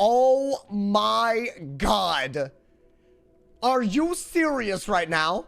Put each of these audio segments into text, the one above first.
Oh my god. Are you serious right now?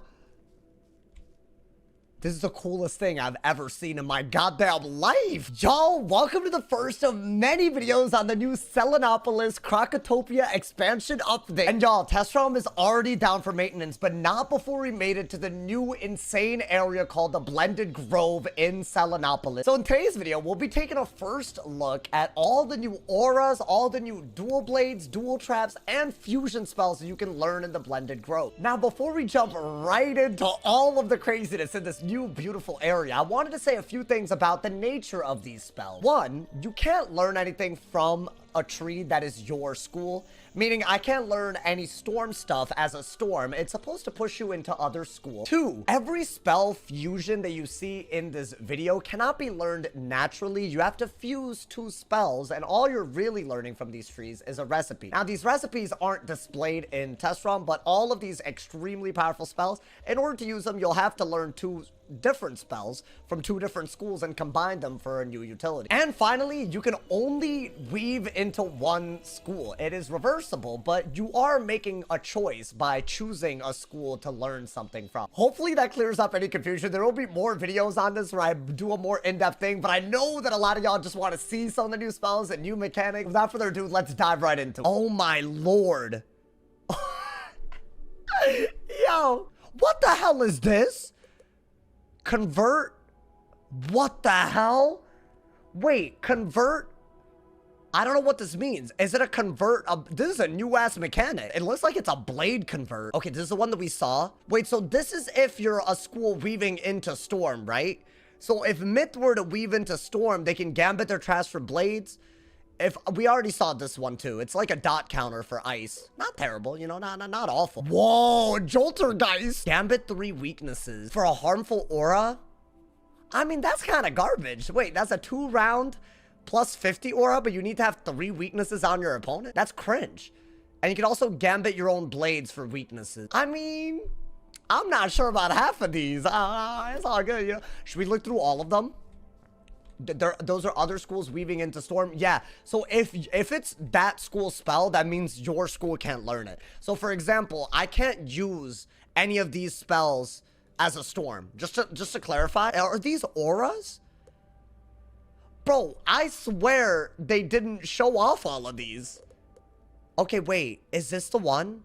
This is the coolest thing I've ever seen in my goddamn life. Y'all, welcome to the first of many videos on the new Selenopolis Krokotopia expansion update. And y'all, test ROM is already down for maintenance, but not before we made it to the new insane area called the Blended Grove in Selenopolis. So in today's video, we'll be taking a first look at all the new auras, all the new dual blades, dual traps, and fusion spells that you can learn in the Blended Grove. Now, before we jump right into all of the craziness in this new beautiful area, I wanted to say a few things about the nature of these spells. One, you can't learn anything from a tree that is your school, meaning I can't learn any storm stuff as a storm. It's supposed to push you into other schools. Two, every spell fusion that you see in this video cannot be learned naturally. You have to fuse two spells, and all you're really learning from these trees is a recipe. Now, these recipes aren't displayed in test ROM, but all of these extremely powerful spells, in order to use them, you'll have to learn two different spells from two different schools and combine them for a new utility. And finally, you can only weave into one school. It is reversible, but you are making a choice by choosing a school to learn something from. Hopefully that clears up any confusion. There will be more videos on this where I do a more in-depth thing, but I know that a lot of y'all just want to see some of the new spells and new mechanics. Without further ado, let's dive right into it. Oh my lord. Yo, what the hell is this? Convert? What the hell? Wait, convert? I don't know what this means. Is it a convert? This is a new ass mechanic. It looks like it's a blade convert. Okay, this is the one that we saw. Wait, so this is if you're a school weaving into storm, right? So if Myth were to weave into storm, they can gambit their trash for blades. If we already saw this one too. It's like a dot counter for ice. Not terrible, you know, not awful. Whoa, Joltergeist. Gambit 3 weaknesses for a harmful aura. I mean, that's kind of garbage. Wait, that's a 2-round plus 50 aura, but you need to have 3 weaknesses on your opponent? That's cringe. And you can also gambit your own blades for weaknesses. I mean, I'm not sure about half of these. It's all good, you know. Should we look through all of them? Those are other schools weaving into storm. Yeah, so if it's that school spell, that means your school can't learn it. So for example, I can't use any of these spells as a storm. Just to clarify, are these auras? Bro, I swear they didn't show off all of these. Okay, wait, is this the one?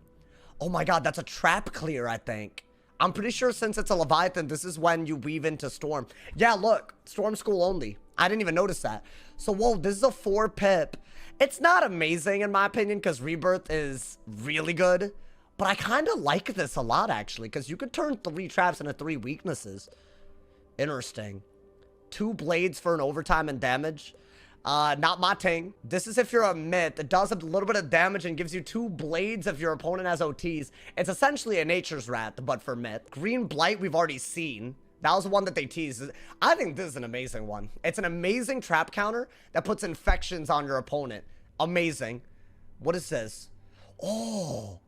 Oh my god, that's a trap clear, I think. I'm pretty sure since it's a Leviathan, this is when you weave into Storm. Yeah, look, Storm School only. I didn't even notice that. So, whoa, this is a 4 pip. It's not amazing in my opinion because Rebirth is really good. But I kind of like this a lot actually because you could turn 3 traps into 3 weaknesses. Interesting. 2 blades for an overtime and damage. Not my thing. This is if you're a Myth. It does a little bit of damage and gives you 2 blades if your opponent has OTs. It's essentially a Nature's Wrath, but for Myth. Green Blight we've already seen. That was the one that they teased. I think this is an amazing one. It's an amazing trap counter that puts infections on your opponent. Amazing. What is this? Oh,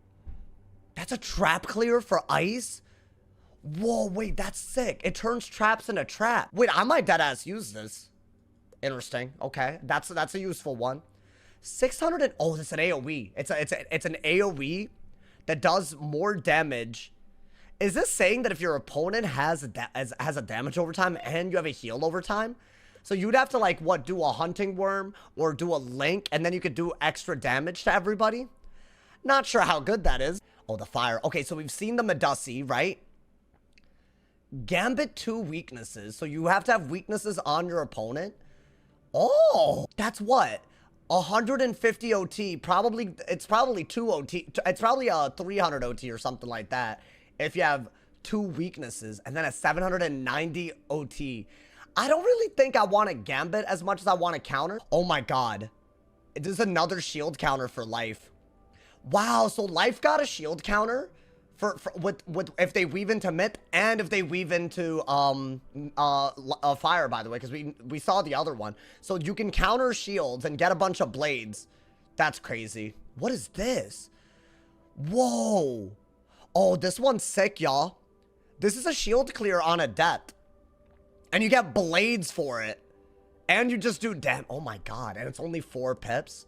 that's a trap clear for ice? Whoa, wait, that's sick. It turns traps into trap. Wait, I might deadass use this. Interesting. Okay, that's a useful one. 600 and oh, it's an AoE. It's an AoE that does more damage. Is this saying that if your opponent has a damage overtime and you have a heal overtime, so you'd have to like what, do a hunting worm or do a link and then you could do extra damage to everybody? Not sure how good that is. Oh, the fire. Okay, so we've seen the Medusi, right? Gambit 2 weaknesses. So you have to have weaknesses on your opponent. Oh, that's what? 150 OT. Probably, it's probably 2 OT. It's probably a 300 OT or something like that. If you have 2 weaknesses and then a 790 OT. I don't really think I want to gambit as much as I want to counter. Oh my god. This is another shield counter for life. Wow, so life got a shield counter with if they weave into Myth and if they weave into fire, by the way, because we saw the other one. So you can counter shields and get a bunch of blades. That's crazy. What is this? Whoa. Oh, this one's sick, y'all. This is a shield clear on a death. And you get blades for it. And you just do damn. Oh my god. And it's only 4 pips.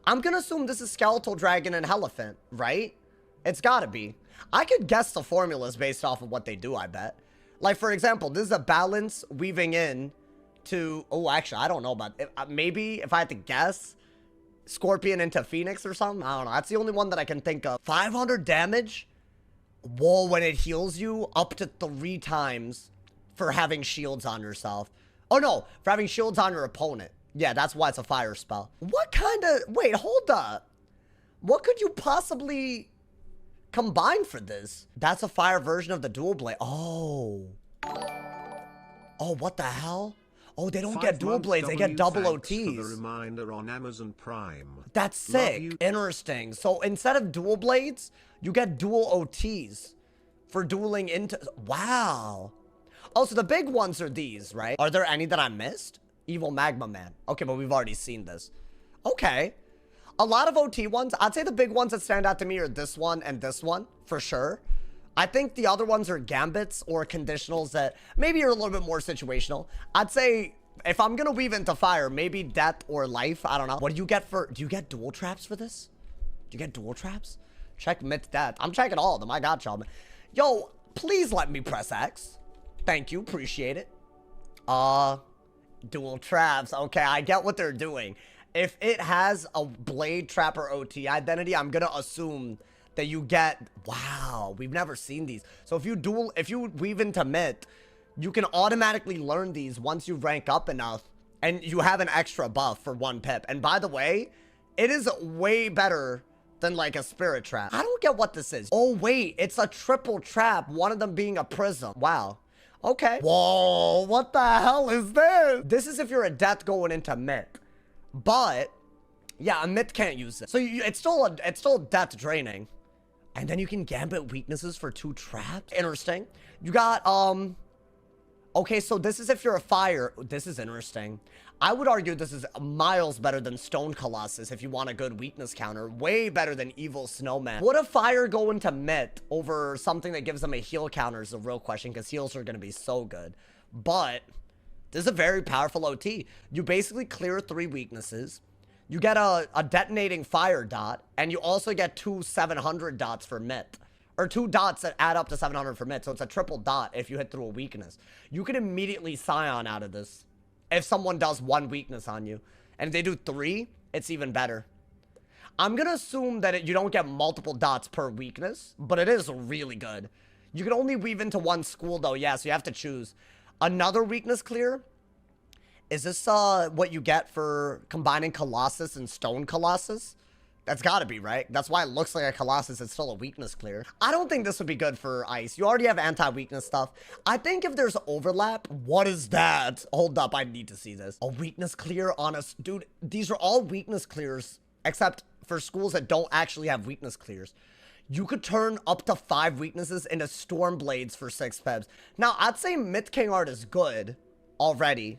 I'm gonna assume this is Skeletal Dragon and Elephant, right? It's gotta be. I could guess the formulas based off of what they do, I bet. Like, for example, this is a balance weaving in to... Oh, actually, I don't know about... maybe, if I had to guess, Scorpion into Phoenix or something? I don't know. That's the only one that I can think of. 500 damage? Whoa, when it heals you up to 3 times for having shields on yourself. Oh, no. For having shields on your opponent. Yeah, that's why it's a fire spell. What kind of... Wait, hold up. What could you possibly combine for this? That's a fire version of the dual blade. Oh. Oh, what the hell? Oh, they don't get dual blades. They get double OTs. For the reminder on Amazon Prime. That's sick. Interesting. So instead of dual blades, you get dual OTs for dueling into... Wow. Oh, so the big ones are these, right? Are there any that I missed? Evil Magma Man. Okay, but we've already seen this. Okay. A lot of OT ones. I'd say the big ones that stand out to me are this one and this one, for sure. I think the other ones are gambits or conditionals that maybe are a little bit more situational. I'd say if I'm going to weave into fire, maybe death or life. I don't know. What do you get for... Do you get dual traps for this? Do you get dual traps? Check myth death. I'm checking all of them. I got y'all. Yo, please let me press X. Thank you. Appreciate it. Dual traps. Okay, I get what they're doing. If it has a blade trap or OT identity, I'm going to assume that you get... Wow, we've never seen these. So if you weave into myth, you can automatically learn these once you rank up enough and you have an extra buff for 1 pip. And by the way, it is way better than like a spirit trap. I don't get what this is. Oh wait, it's a triple trap, one of them being a prism. Wow. Okay. Whoa, what the hell is this? This is if you're a death going into myth. But yeah, a myth can't use it. So it's still death draining. And then you can gambit weaknesses for 2 traps. Interesting. You got, okay, so this is if you're a fire. This is interesting. I would argue this is miles better than Stone Colossus if you want a good weakness counter. Way better than Evil Snowman. Would a fire go into myth over something that gives them a heal counter is the real question, because heals are going to be so good. But this is a very powerful OT. You basically clear 3 weaknesses. You get a detonating fire dot, and you also get 2 700 dots for myth. Or 2 dots that add up to 700 for myth, so it's a triple dot if you hit through a weakness. You can immediately Scion out of this if someone does 1 weakness on you. And if they do 3, it's even better. I'm going to assume that you don't get multiple dots per weakness, but it is really good. You can only weave into 1 school, though, yeah, so you have to choose. Another weakness clear. Is this what you get for combining Colossus and Stone Colossus? That's gotta be, right? That's why it looks like a Colossus is still a weakness clear. I don't think this would be good for Ice. You already have anti-weakness stuff. I think if there's overlap... What is that? Hold up, I need to see this. A weakness clear on us. Dude, these are all weakness clears, except for schools that don't actually have weakness clears. You could turn up to 5 weaknesses into Storm Blades for 6 pips. Now, I'd say Myth King Art is good already.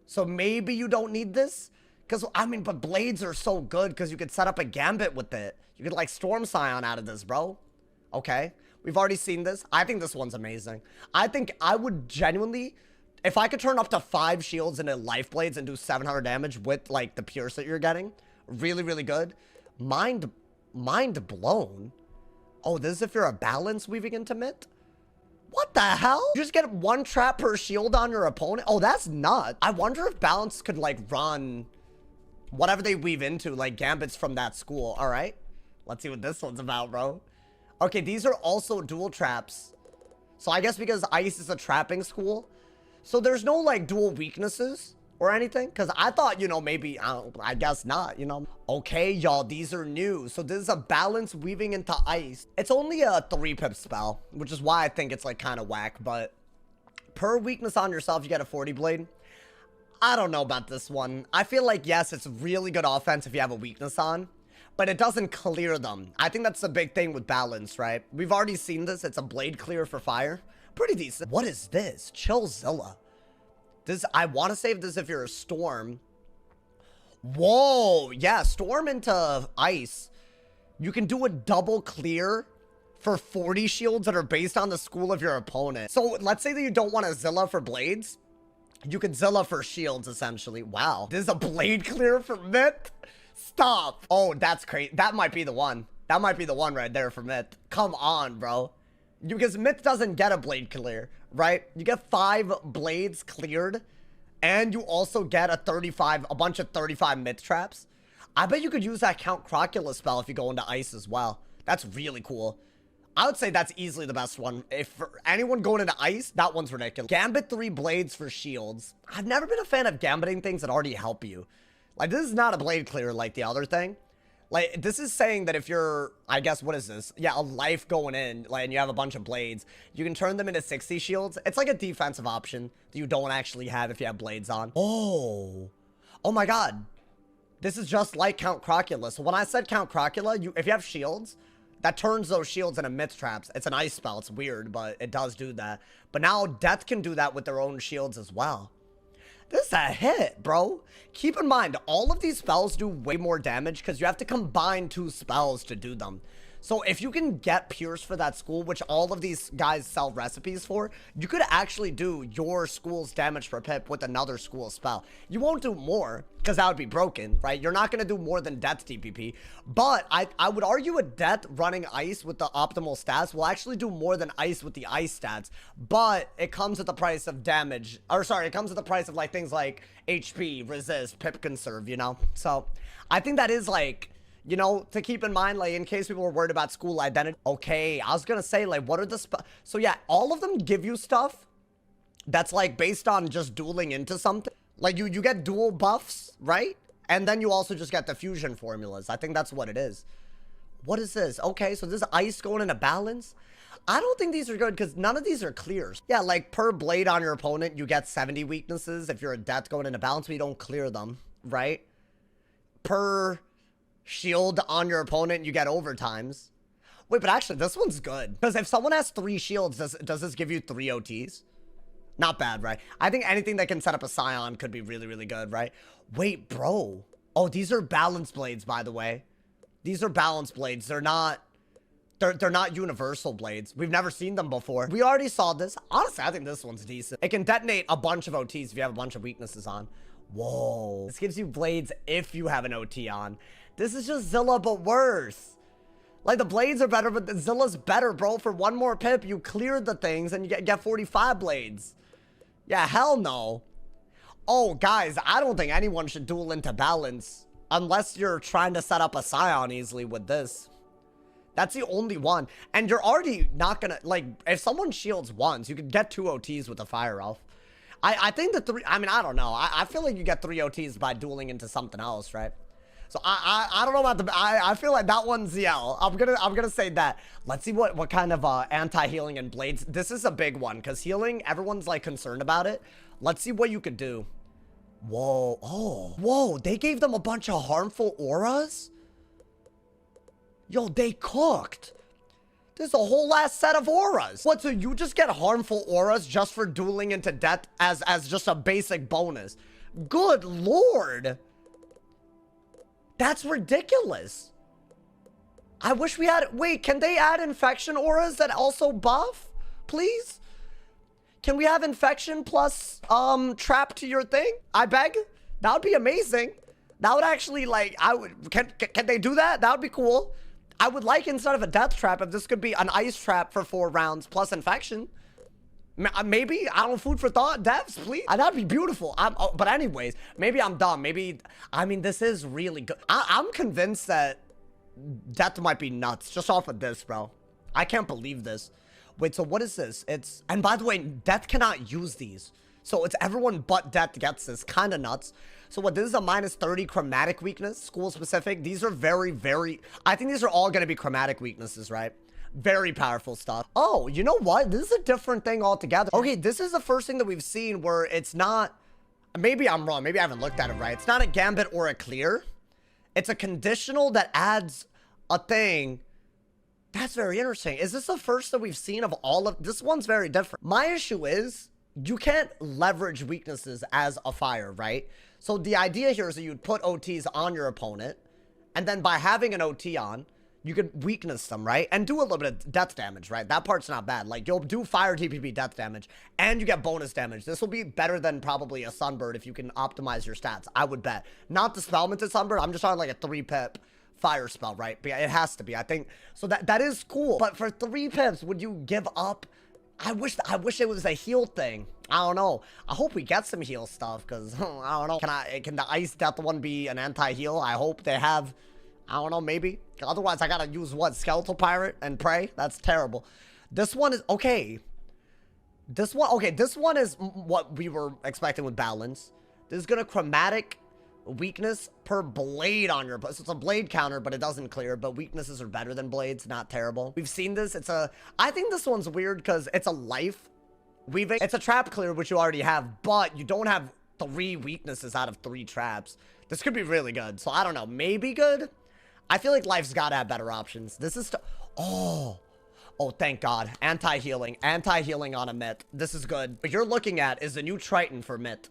So maybe you don't need this. Because, I mean, but blades are so good because you could set up a gambit with it. You could, like, Storm Scion out of this, bro. Okay. We've already seen this. I think this one's amazing. I think I would genuinely... If I could turn up to 5 shields into life blades and do 700 damage with, like, the pierce that you're getting. Really, really good. Mind blown. Oh, this is if you're a balance weaving into myth? What the hell? You just get 1 trap per shield on your opponent? Oh, that's nuts. I wonder if balance could, like, run whatever they weave into, like, gambits from that school. All right. Let's see what this one's about, bro. Okay, these are also dual traps. So I guess because Ice is a trapping school, so there's no, like, dual weaknesses or anything. Because I thought, you know, maybe, I guess not, you know. Okay, y'all, these are new. So this is a balance weaving into Ice. It's only a 3-pip spell, which is why I think it's, like, kind of whack. But per weakness on yourself, you get a 40 blade. I don't know about this one. I feel like, yes, it's really good offense if you have a weakness on, but it doesn't clear them. I think that's the big thing with balance, right? We've already seen this. It's a blade clear for fire. Pretty decent. What is this? Chillzilla. This, I want to save this if you're a Storm. Whoa. Yeah, Storm into Ice. You can do a double clear for 40 shields that are based on the school of your opponent. So let's say that you don't want a Zilla for blades. You could Zilla for shields, essentially. Wow. This is a blade clear for myth. Stop. Oh, that's crazy. That might be the one. That might be the one right there for Myth. Come on, bro. Because Myth doesn't get a blade clear, right? You get 5 blades cleared, and you also get a bunch of 35 Myth traps. I bet you could use that Count Crocula spell if you go into ice as well. That's really cool. I would say that's easily the best one. If for anyone going into ice, that one's ridiculous. Gambit 3 blades for shields. I've never been a fan of gambiting things that already help you. Like, this is not a blade clear like the other thing. Like, this is saying that if you're, I guess, what is this? Yeah, a life going in, like, and you have a bunch of blades, you can turn them into 60 shields. It's like a defensive option that you don't actually have if you have blades on. Oh my god. This is just like Count Crocula. So when I said Count Crocula, if you have shields, that turns those shields into Myth traps. It's an ice spell. It's weird, but it does do that. But now Death can do that with their own shields as well. This is a hit, bro. Keep in mind, all of these spells do way more damage because you have to combine 2 spells to do them. So if you can get Pierce for that school, which all of these guys sell recipes for, you could actually do your school's damage per pip with another school spell. You won't do more because that would be broken, right? You're not going to do more than Death TPP. But I would argue a Death running Ice with the optimal stats will actually do more than Ice with the Ice stats. But it comes at the price of damage. Or sorry, it comes at the price of like things like HP, resist, pip conserve, you know? So I think that is like, you know, to keep in mind, like, in case people were worried about school identity. Okay, I was gonna say, like, what are the so yeah, all of them give you stuff that's, like, based on just dueling into something. Like, you get dual buffs, right? And then you also just get the fusion formulas. I think that's what it is. What is this? Okay, so this is ice going into balance. I don't think these are good because none of these are clears. Yeah, like, per blade on your opponent, you get 70 weaknesses. If you're a Death going into balance, but you don't clear them, right? Per shield on your opponent, you get overtimes. Wait, but actually, this one's good. Because if someone has 3 shields, does this give you 3 OTs? Not bad, right? I think anything that can set up a Scion could be really, really good, right? Wait, bro. Oh, these are balance blades, by the way. These are balance blades. They're not universal blades. We've never seen them before. We already saw this. Honestly, I think this one's decent. It can detonate a bunch of OTs if you have a bunch of weaknesses on. Whoa. This gives you blades if you have an OT on. This is just Zilla, but worse. Like, the blades are better, but the Zilla's better, bro. For 1 more pip, you cleared the things, and you get 45 blades. Yeah, hell no. Oh, guys, I don't think anyone should duel into balance unless you're trying to set up a Scion easily with this. That's the only one. And you're already not gonna, like, if someone shields once, you could get 2 OTs with a Fire Elf. I think the 3, I mean, I don't know. I feel like you get 3 OTs by dueling into something else, right? So I don't know about the, I feel like that one's, yeah, I'm gonna say that. Let's see what kind of anti-healing and blades. This is a big one because healing, everyone's like concerned about it. Let's see what you could do. Whoa, oh, whoa, they gave them a bunch of harmful auras? Yo, they cooked. There's a whole last set of auras. What, so you just get harmful auras just for dueling into death as just a basic bonus? Good lord. That's ridiculous. I wish we had, wait, can they add infection auras that also buff? Please? Can we have infection plus trap to your thing? I beg? That would be amazing. That would actually, like, can they do that? That would be cool. I would like, instead of a death trap, if this could be an ice trap for 4 rounds plus infection. Maybe, I don't know, food for thought, devs, please. That'd be beautiful. But anyways, maybe I'm dumb. Maybe, I mean, this is really good. I'm convinced that death might be nuts just off of this, bro. I can't believe this. Wait, so what is this? It's, and by the way, death cannot use these. So it's everyone but death gets this. Kind of nuts. So what, this is a minus 30 chromatic weakness, school specific. These are very, very, I think these are all going to be chromatic weaknesses, right? Very powerful stuff. Oh, you know what? This is a different thing altogether. Okay, this is the first thing that we've seen where it's not, maybe I'm wrong. Maybe I haven't looked at it right. It's not a gambit or a clear. It's a conditional that adds a thing. That's very interesting. Is this the first that we've seen of all of, this one's very different. My issue is you can't leverage weaknesses as a fire, right? So the idea here is that you'd put OTs on your opponent, and then by having an OT on, You could weakness them, right? And do a little bit of death damage, right? That part's not bad. Like, you'll do fire TPP death damage, and you get bonus damage. This will be better than probably a Sunbird if you can optimize your stats, I would bet. Not the Spellminted Sunbird. I'm just talking like a 3-pip fire spell, right? But it has to be, I think. So that is cool. But for 3 pips, would you give up? I wish it was a heal thing. I don't know. I hope we get some heal stuff, because, I don't know. Can the Ice Death one be an anti-heal? I hope they have... I don't know, maybe. Otherwise, I gotta use what? Skeletal Pirate and pray? That's terrible. This one is okay. This one is what we were expecting with balance. This is gonna chromatic weakness per blade on your... So it's a blade counter, but it doesn't clear. But weaknesses are better than blades. Not terrible. We've seen this. I think this one's weird because it's a life weaving. It's a trap clear, which you already have, but you don't have 3 weaknesses out of 3 traps. This could be really good. So I don't know. Maybe good? I feel like life's got to have better options. This is... Oh, thank God. Anti-healing. Anti-healing on a Myth. This is good. What you're looking at is the new Triton for Myth.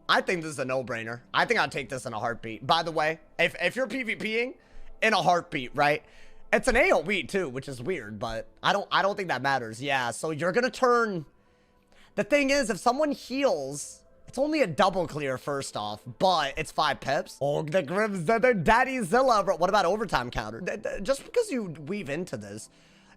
I think this is a no-brainer. I think I'd take this in a heartbeat. By the way, if you're PvPing, in a heartbeat, right? It's an AoE too, which is weird, but I don't think that matters. Yeah, so you're going to turn... The thing is, if someone heals... It's only a double clear first off, but it's 5 pips. Oh, the Grim Daddy Zilla. Bro, what about overtime counter? Just because you weave into this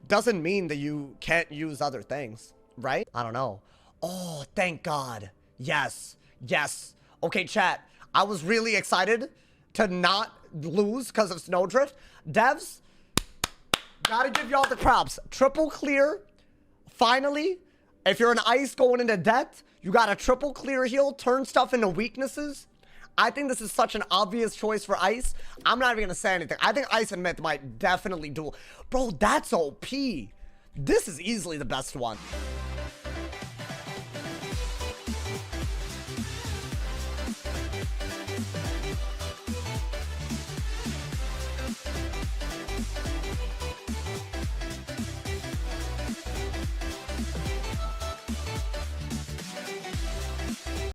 doesn't mean that you can't use other things, right? I don't know. Oh, thank God. Yes. Yes. Okay, chat. I was really excited to not lose because of Snowdrift. Devs, gotta give y'all the props. Triple clear. Finally, if you're an ice going into death, you got a triple clear heal, turn stuff into weaknesses. I think this is such an obvious choice for Ice. I'm not even going to say anything. I think Ice and Myth might definitely duel. Bro, that's OP. This is easily the best one.